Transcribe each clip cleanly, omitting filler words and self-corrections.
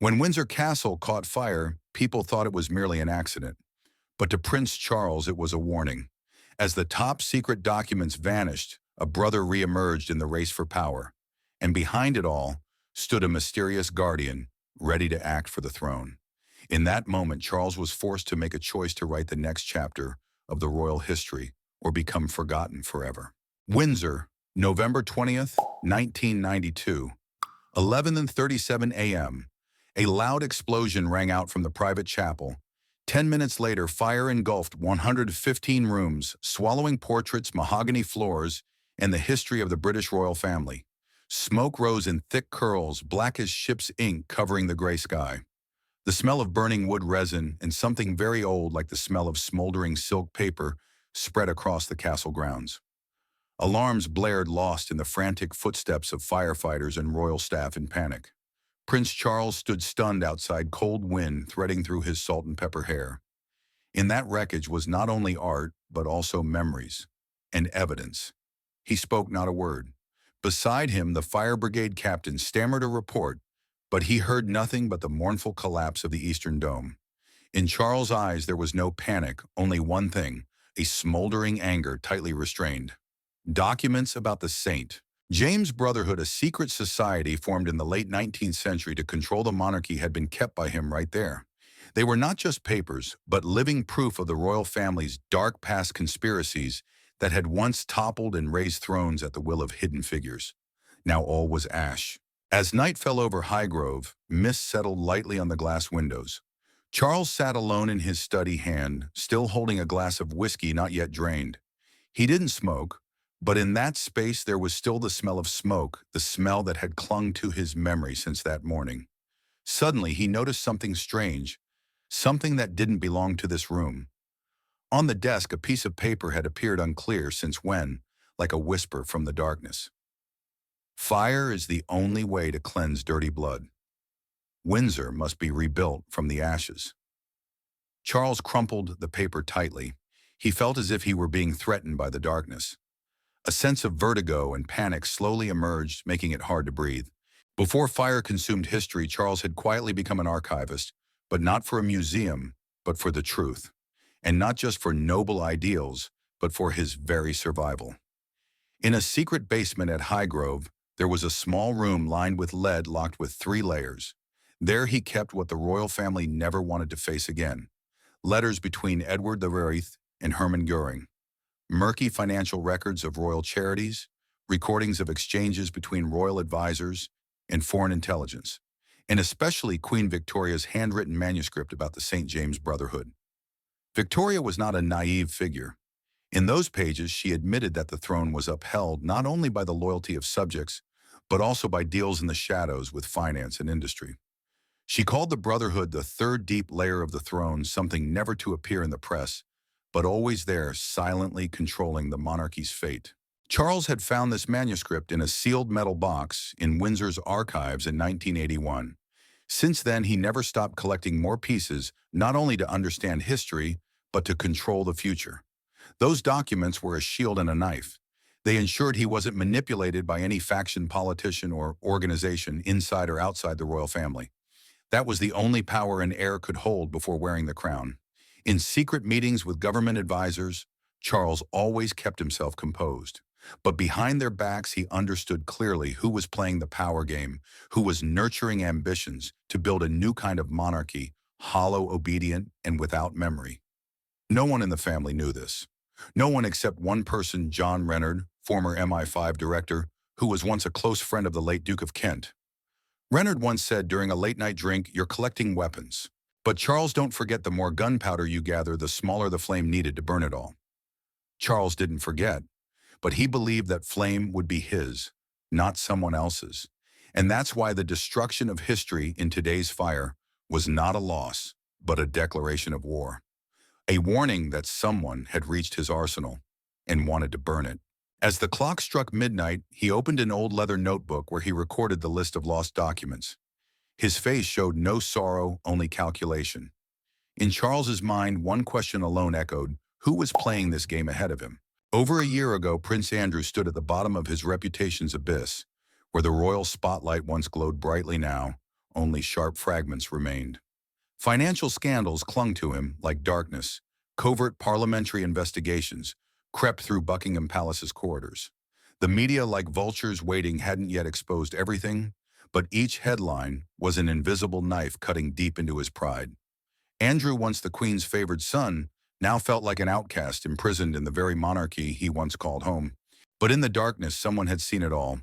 When Windsor Castle caught fire, people thought it was merely an accident. But to Prince Charles, it was a warning. As the top secret documents vanished, a brother re-emerged in the race for power. And behind it all stood a mysterious guardian, ready to act for the throne. In that moment, Charles was forced to make a choice to write the next chapter of the royal history or become forgotten forever. Windsor, November 20th, 1992, 11:37 a.m. A loud explosion rang out from the private chapel. 10 minutes later, fire engulfed 115 rooms, swallowing portraits, mahogany floors, and the history of the British royal family. Smoke rose in thick curls, black as ship's ink covering the gray sky. The smell of burning wood resin and something very old like the smell of smoldering silk paper spread across the castle grounds. Alarms blared, lost in the frantic footsteps of firefighters and royal staff in panic. Prince Charles stood stunned outside, cold wind threading through his salt and pepper hair. In that wreckage was not only art, but also memories and evidence. He spoke not a word. Beside him, the fire brigade captain stammered a report, but he heard nothing but the mournful collapse of the Eastern Dome. In Charles' eyes, there was no panic, only one thing, a smoldering anger tightly restrained. Documents about the Saint James Brotherhood, a secret society formed in the late 19th century to control the monarchy, had been kept by him right there. They were not just papers, but living proof of the royal family's dark past, conspiracies that had once toppled and raised thrones at the will of hidden figures. Now all was ash. As night fell over Highgrove, mist settled lightly on the glass windows. Charles sat alone in his study, hand still holding a glass of whiskey not yet drained. He didn't smoke, but in that space there was still the smell of smoke, the smell that had clung to his memory since that morning. Suddenly he noticed something strange, something that didn't belong to this room. On the desk, a piece of paper had appeared, unclear since when, like a whisper from the darkness. Fire is the only way to cleanse dirty blood. Windsor must be rebuilt from the ashes. Charles crumpled the paper tightly. He felt as if he were being threatened by the darkness. A sense of vertigo and panic slowly emerged, making it hard to breathe. Before fire consumed history, Charles had quietly become an archivist, but not for a museum, but for the truth. And not just for noble ideals, but for his very survival. In a secret basement at Highgrove, there was a small room lined with lead, locked with 3 layers. There he kept what the royal family never wanted to face again: letters between Edward the Raith and Hermann Goering, murky financial records of royal charities, recordings of exchanges between royal advisors and foreign intelligence, and especially Queen Victoria's handwritten manuscript about the St. James Brotherhood. Victoria was not a naive figure. In those pages, she admitted that the throne was upheld not only by the loyalty of subjects, but also by deals in the shadows with finance and industry. She called the Brotherhood the third deep layer of the throne, something never to appear in the press, but always there, silently controlling the monarchy's fate. Charles had found this manuscript in a sealed metal box in Windsor's archives in 1981. Since then, he never stopped collecting more pieces, not only to understand history, but to control the future. Those documents were a shield and a knife. They ensured he wasn't manipulated by any faction, politician, or organization inside or outside the royal family. That was the only power an heir could hold before wearing the crown. In secret meetings with government advisors, Charles always kept himself composed. But behind their backs, he understood clearly who was playing the power game, who was nurturing ambitions to build a new kind of monarchy, hollow, obedient, and without memory. No one in the family knew this. No one except one person, John Reynard, former MI5 director, who was once a close friend of the late Duke of Kent. Reynard once said during a late-night drink, "You're collecting weapons. But Charles, don't forget, the more gunpowder you gather, the smaller the flame needed to burn it all." Charles didn't forget, but he believed that flame would be his, not someone else's. And that's why the destruction of history in today's fire was not a loss, but a declaration of war. A warning that someone had reached his arsenal and wanted to burn it. As the clock struck midnight, he opened an old leather notebook where he recorded the list of lost documents. His face showed no sorrow, only calculation. In Charles's mind, one question alone echoed: who was playing this game ahead of him? Over a year ago, Prince Andrew stood at the bottom of his reputation's abyss, where the royal spotlight once glowed brightly. Now, only sharp fragments remained. Financial scandals clung to him like darkness. Covert parliamentary investigations crept through Buckingham Palace's corridors. The media, like vultures waiting, hadn't yet exposed everything, but each headline was an invisible knife cutting deep into his pride. Andrew, once the Queen's favored son, now felt like an outcast imprisoned in the very monarchy he once called home. But in the darkness, someone had seen it all.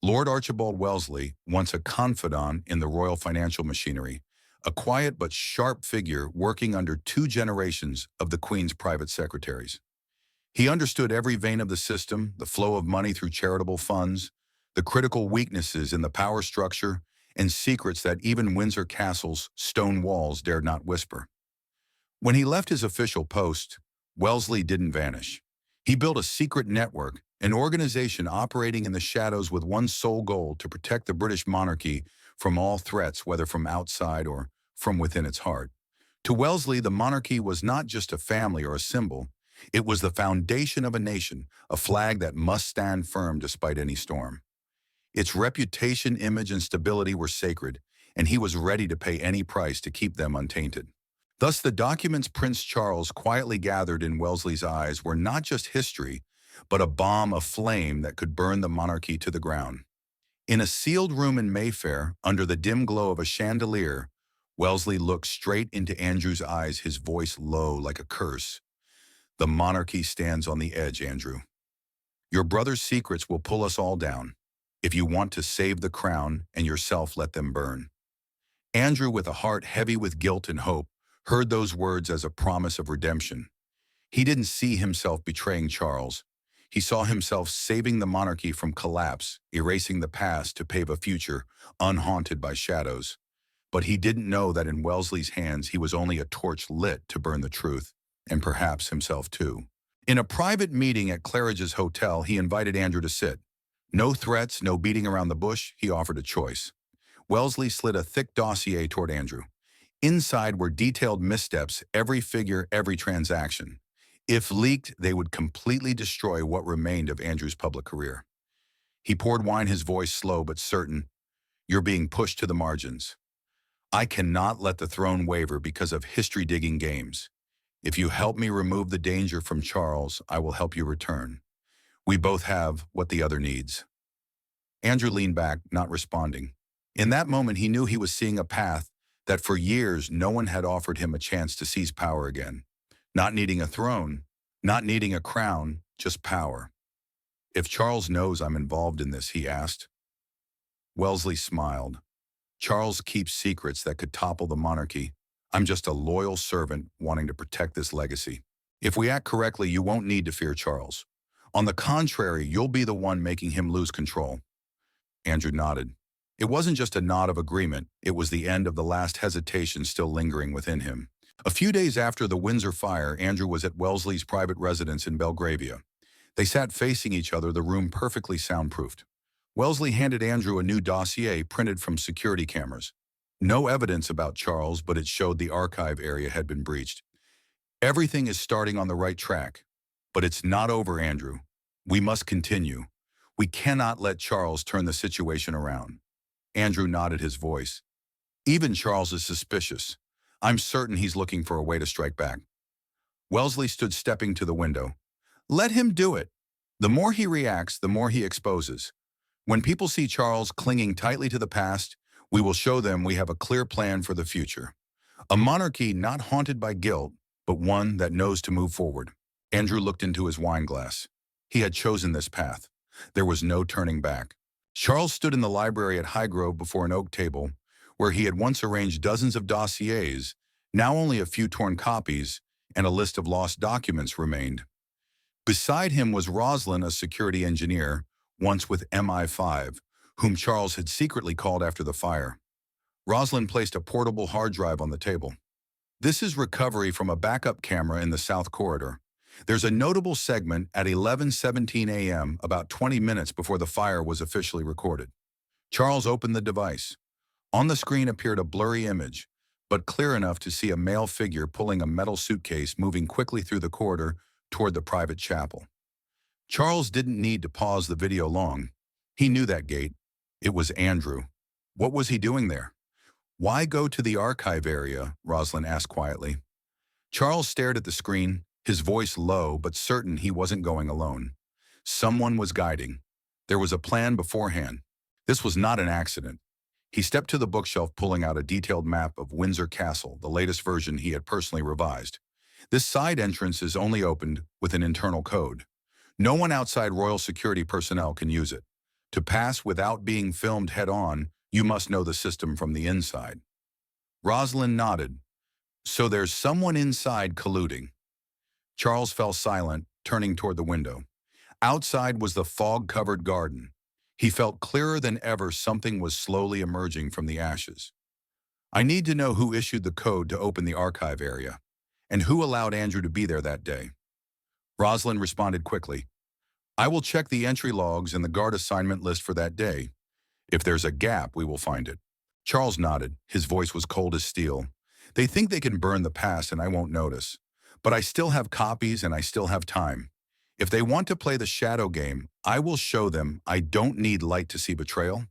Lord Archibald Wellesley, once a confidant in the royal financial machinery, a quiet but sharp figure working under two generations of the Queen's private secretaries. He understood every vein of the system, the flow of money through charitable funds, the critical weaknesses in the power structure, and secrets that even Windsor Castle's stone walls dared not whisper. When he left his official post, Wellesley didn't vanish. He built a secret network, an organization operating in the shadows with one sole goal: to protect the British monarchy from all threats, whether from outside or from within its heart. To Wellesley, the monarchy was not just a family or a symbol. It was the foundation of a nation, a flag that must stand firm despite any storm. Its reputation, image, and stability were sacred, and he was ready to pay any price to keep them untainted. Thus, the documents Prince Charles quietly gathered in Wellesley's eyes were not just history, but a bomb of flame that could burn the monarchy to the ground. In a sealed room in Mayfair, under the dim glow of a chandelier, Wellesley looked straight into Andrew's eyes, his voice low like a curse. "The monarchy stands on the edge, Andrew. Your brother's secrets will pull us all down. If you want to save the crown and yourself, let them burn." Andrew, with a heart heavy with guilt and hope, heard those words as a promise of redemption. He didn't see himself betraying Charles. He saw himself saving the monarchy from collapse, erasing the past to pave a future unhaunted by shadows. But he didn't know that in Wellesley's hands he was only a torch lit to burn the truth, and perhaps himself too. In a private meeting at Claridge's hotel, he invited Andrew to sit. No threats, no beating around the bush, he offered a choice. Wellesley slid a thick dossier toward Andrew. Inside were detailed missteps, every figure, every transaction. If leaked, they would completely destroy what remained of Andrew's public career. He poured wine, his voice slow but certain. "You're being pushed to the margins. I cannot let the throne waver because of history-digging games. If you help me remove the danger from Charles, I will help you return. We both have what the other needs." Andrew leaned back, not responding. In that moment, he knew he was seeing a path that for years no one had offered him a chance to seize power again. Not needing a throne, not needing a crown, just power. "If Charles knows I'm involved in this," he asked. Wellesley smiled. "Charles keeps secrets that could topple the monarchy. I'm just a loyal servant wanting to protect this legacy. If we act correctly, you won't need to fear Charles. On the contrary, you'll be the one making him lose control." Andrew nodded. It wasn't just a nod of agreement, it was the end of the last hesitation still lingering within him. A few days after the Windsor fire, Andrew was at Wellesley's private residence in Belgravia. They sat facing each other, the room perfectly soundproofed. Wellesley handed Andrew a new dossier printed from security cameras. No evidence about Charles, but it showed the archive area had been breached. "Everything is starting on the right track. But it's not over, Andrew. We must continue. We cannot let Charles turn the situation around." Andrew nodded, his voice. "Even Charles is suspicious. I'm certain he's looking for a way to strike back." Wellesley stood stepping to the window. "Let him do it. The more he reacts, the more he exposes. When people see Charles clinging tightly to the past, we will show them we have a clear plan for the future. A monarchy not haunted by guilt, but one that knows to move forward." Andrew looked into his wine glass. He had chosen this path. There was no turning back. Charles stood in the library at Highgrove before an oak table, where he had once arranged dozens of dossiers. Now only a few torn copies and a list of lost documents remained. Beside him was Roslyn, a security engineer, once with MI5, whom Charles had secretly called after the fire. Roslyn placed a portable hard drive on the table. "This is recovery from a backup camera in the south corridor. There's a notable segment at 11:17 a.m., about 20 minutes before the fire was officially recorded." Charles opened the device. On the screen appeared a blurry image, but clear enough to see a male figure pulling a metal suitcase moving quickly through the corridor toward the private chapel. Charles didn't need to pause the video long. He knew that gait. It was Andrew. What was he doing there? Why go to the archive area? Rosalind asked quietly. Charles stared at the screen, his voice low but certain he wasn't going alone. Someone was guiding. There was a plan beforehand. This was not an accident. He stepped to the bookshelf, pulling out a detailed map of Windsor Castle, the latest version he had personally revised. This side entrance is only opened with an internal code. No one outside royal security personnel can use it. To pass without being filmed head-on, you must know the system from the inside. Rosalind nodded. So there's someone inside colluding. Charles fell silent, turning toward the window. Outside was the fog-covered garden. He felt clearer than ever something was slowly emerging from the ashes. I need to know who issued the code to open the archive area, and who allowed Andrew to be there that day. Rosalind responded quickly. I will check the entry logs and the guard assignment list for that day. If there's a gap, we will find it. Charles nodded. His voice was cold as steel. They think they can burn the past and I won't notice. But I still have copies and I still have time. If they want to play the shadow game, I will show them I don't need light to see betrayal.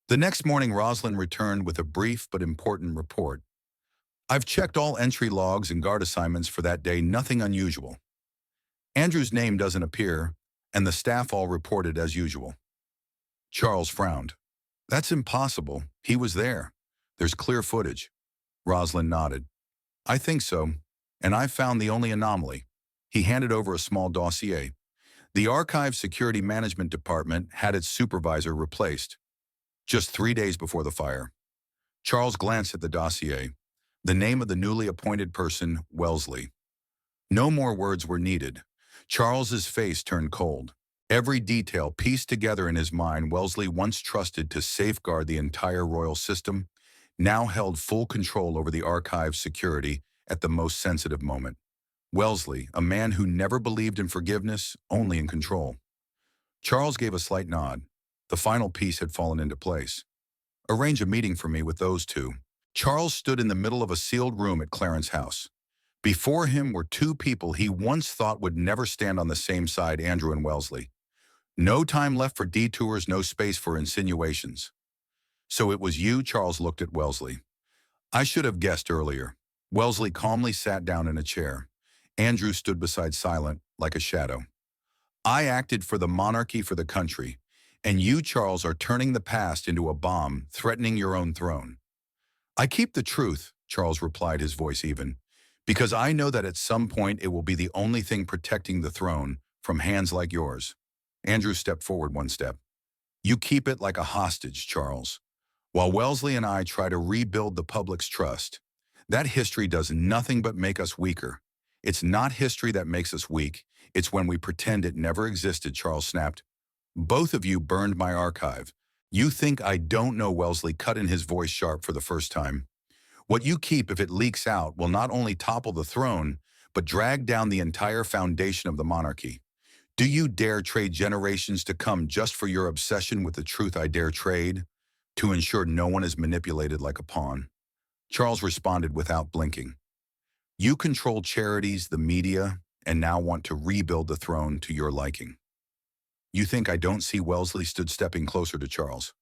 The next morning, Rosalind returned with a brief but important report. I've checked all entry logs and guard assignments for that day, nothing unusual. Andrew's name doesn't appear, and the staff all reported as usual. Charles frowned. That's impossible. He was there. There's clear footage. Rosalind nodded. I think so, and I've found the only anomaly. He handed over a small dossier. The Archive Security Management Department had its supervisor replaced, just 3 days before the fire. Charles glanced at the dossier. The name of the newly appointed person, Wellesley. No more words were needed. Charles's face turned cold. Every detail pieced together in his mind. Wellesley, once trusted to safeguard the entire royal system, now held full control over the archive's security at the most sensitive moment. Wellesley, a man who never believed in forgiveness, only in control. Charles gave a slight nod. The final piece had fallen into place. Arrange a meeting for me with those two. Charles stood in the middle of a sealed room at Clarence House. Before him were two people he once thought would never stand on the same side, Andrew and Wellesley. No time left for detours, no space for insinuations. So it was you? Charles looked at Wellesley. I should have guessed earlier. Wellesley calmly sat down in a chair. Andrew stood beside, silent, like a shadow. I acted for the monarchy, for the country, and you, Charles, are turning the past into a bomb, threatening your own throne. I keep the truth, Charles replied, his voice even, because I know that at some point it will be the only thing protecting the throne from hands like yours. Andrew stepped forward one step. You keep it like a hostage, Charles, while Wellesley and I try to rebuild the public's trust. That history does nothing but make us weaker. It's not history that makes us weak. It's when we pretend it never existed, Charles snapped. Both of you burned my archive. You think I don't know? Wellesley cut in, his voice sharp for the first time. What you keep, if it leaks out, will not only topple the throne, but drag down the entire foundation of the monarchy. Do you dare trade generations to come just for your obsession with the truth I dare trade, to ensure no one is manipulated like a pawn? Charles responded without blinking. You control charities, the media, and now want to rebuild the throne to your liking. You think I don't see? Wellesley stood, stepping closer to Charles.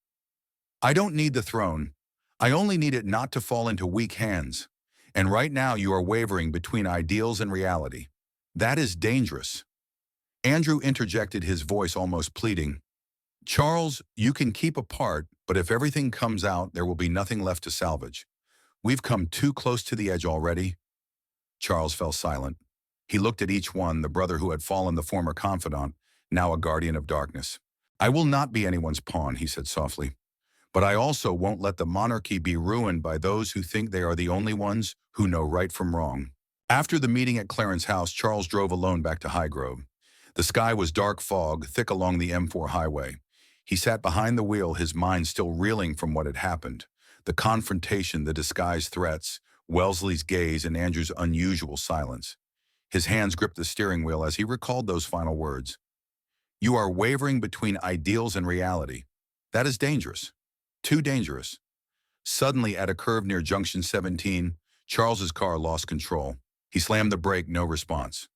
I don't need the throne. I only need it not to fall into weak hands. And right now you are wavering between ideals and reality. That is dangerous. Andrew interjected, his voice almost pleading. Charles, you can keep a part, but if everything comes out, there will be nothing left to salvage. We've come too close to the edge already. Charles fell silent. He looked at each one, the brother who had fallen, the former confidant, now a guardian of darkness. I will not be anyone's pawn, he said softly. But I also won't let the monarchy be ruined by those who think they are the only ones who know right from wrong. After the meeting at Clarence House, Charles drove alone back to Highgrove. The sky was dark fog, thick along the M4 highway. He sat behind the wheel, his mind still reeling from what had happened. The confrontation, the disguised threats, Wellesley's gaze, and Andrew's unusual silence. His hands gripped the steering wheel as he recalled those final words. You are wavering between ideals and reality. That is dangerous. Too dangerous. Suddenly, at a curve near Junction 17, Charles's car lost control. He slammed the brake, no response.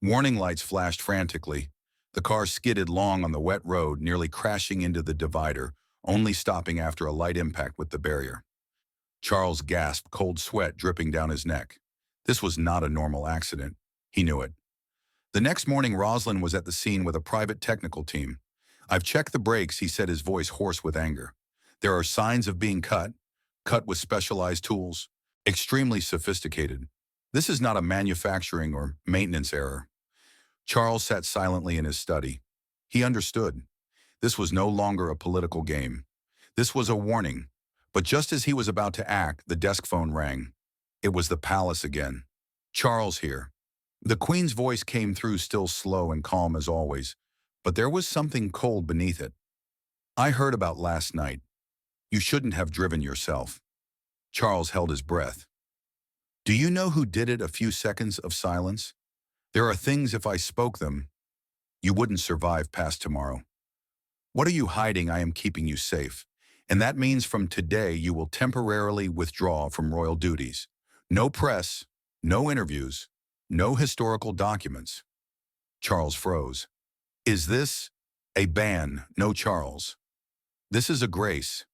Warning lights flashed frantically. The car skidded long on the wet road, nearly crashing into the divider, only stopping after a light impact with the barrier. Charles gasped, cold sweat dripping down his neck. This was not a normal accident. He knew it. The next morning, Roslin was at the scene with a private technical team. "I've checked the brakes," he said, his voice hoarse with anger. "There are signs of being cut with specialized tools, extremely sophisticated. This is not a manufacturing or maintenance error." Charles sat silently in his study. He understood. This was no longer a political game. This was a warning. But just as he was about to act, the desk phone rang. It was the palace again. "Charles here." The Queen's voice came through, still slow and calm as always, but there was something cold beneath it. "I heard about last night. You shouldn't have driven yourself." Charles held his breath. "Do you know who did it?" A few seconds of silence. "There are things, if I spoke them, you wouldn't survive past tomorrow." "What are you hiding?" "I am keeping you safe. And that means from today you will temporarily withdraw from royal duties. No press, no interviews, no historical documents." Charles froze. "Is this a ban?" "No, Charles. This is a grace."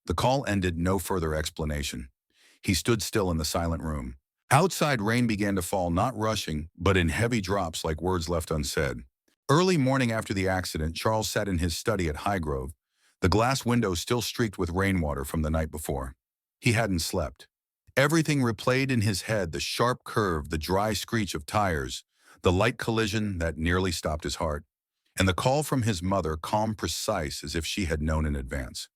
The call ended, no further explanation. He stood still in the silent room. Outside, rain began to fall, not rushing, but in heavy drops like words left unsaid. Early morning after the accident, Charles sat in his study at Highgrove, the glass window still streaked with rainwater from the night before. He hadn't slept. Everything replayed in his head: the sharp curve, the dry screech of tires, the light collision that nearly stopped his heart, and the call from his mother, calm, precise, as if she had known in advance.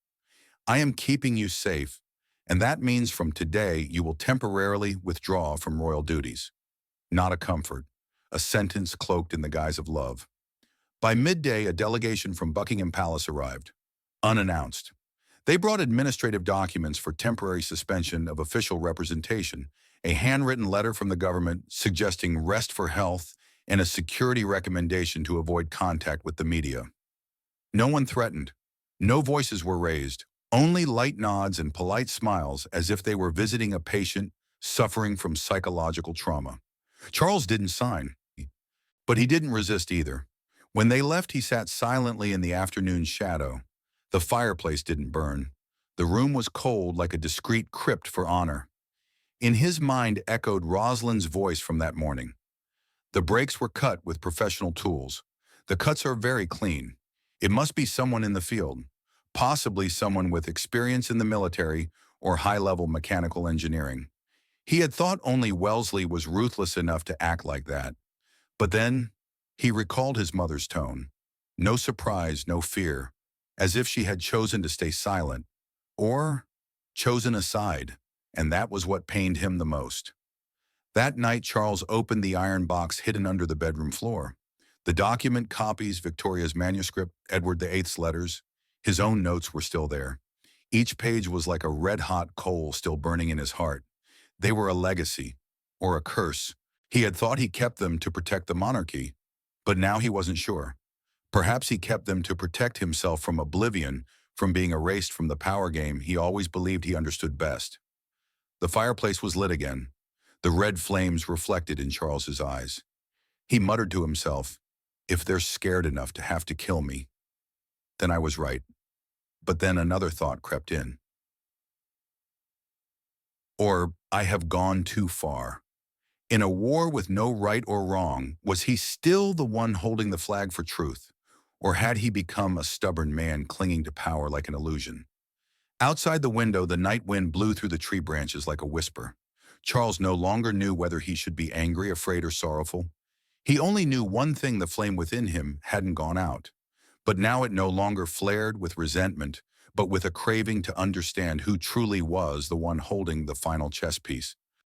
"I am keeping you safe, and that means from today you will temporarily withdraw from royal duties." Not a comfort, a sentence cloaked in the guise of love. By midday, a delegation from Buckingham Palace arrived, unannounced. They brought administrative documents for temporary suspension of official representation, a handwritten letter from the government suggesting rest for health, and a security recommendation to avoid contact with the media. No one threatened. No voices were raised. Only light nods and polite smiles, as if they were visiting a patient suffering from psychological trauma. Charles didn't sign, but he didn't resist either. When they left, he sat silently in the afternoon shadow. The fireplace didn't burn. The room was cold, like a discreet crypt for honor. In his mind echoed Rosalind's voice from that morning. "The brakes were cut with professional tools. The cuts are very clean. It must be someone in the field, possibly someone with experience in the military or high-level mechanical engineering." He had thought only Wellesley was ruthless enough to act like that. But then he recalled his mother's tone. No surprise, no fear, as if she had chosen to stay silent, or chosen a side, and that was what pained him the most. That night, Charles opened the iron box hidden under the bedroom floor. The document copies, Victoria's manuscript, Edward VIII's letters, his own notes were still there. Each page was like a red-hot coal still burning in his heart. They were a legacy, or a curse. He had thought he kept them to protect the monarchy, but now he wasn't sure. Perhaps he kept them to protect himself from oblivion, from being erased from the power game he always believed he understood best. The fireplace was lit again. The red flames reflected in Charles's eyes. He muttered to himself, "If they're scared enough to have to kill me, then I was right." But then another thought crept in. Or I have gone too far. In a war with no right or wrong, was he still the one holding the flag for truth? Or had he become a stubborn man clinging to power like an illusion? Outside the window, the night wind blew through the tree branches like a whisper. Charles no longer knew whether he should be angry, afraid, or sorrowful. He only knew one thing: the flame within him hadn't gone out. But now it no longer flared with resentment, but with a craving to understand who truly was the one holding the final chess piece.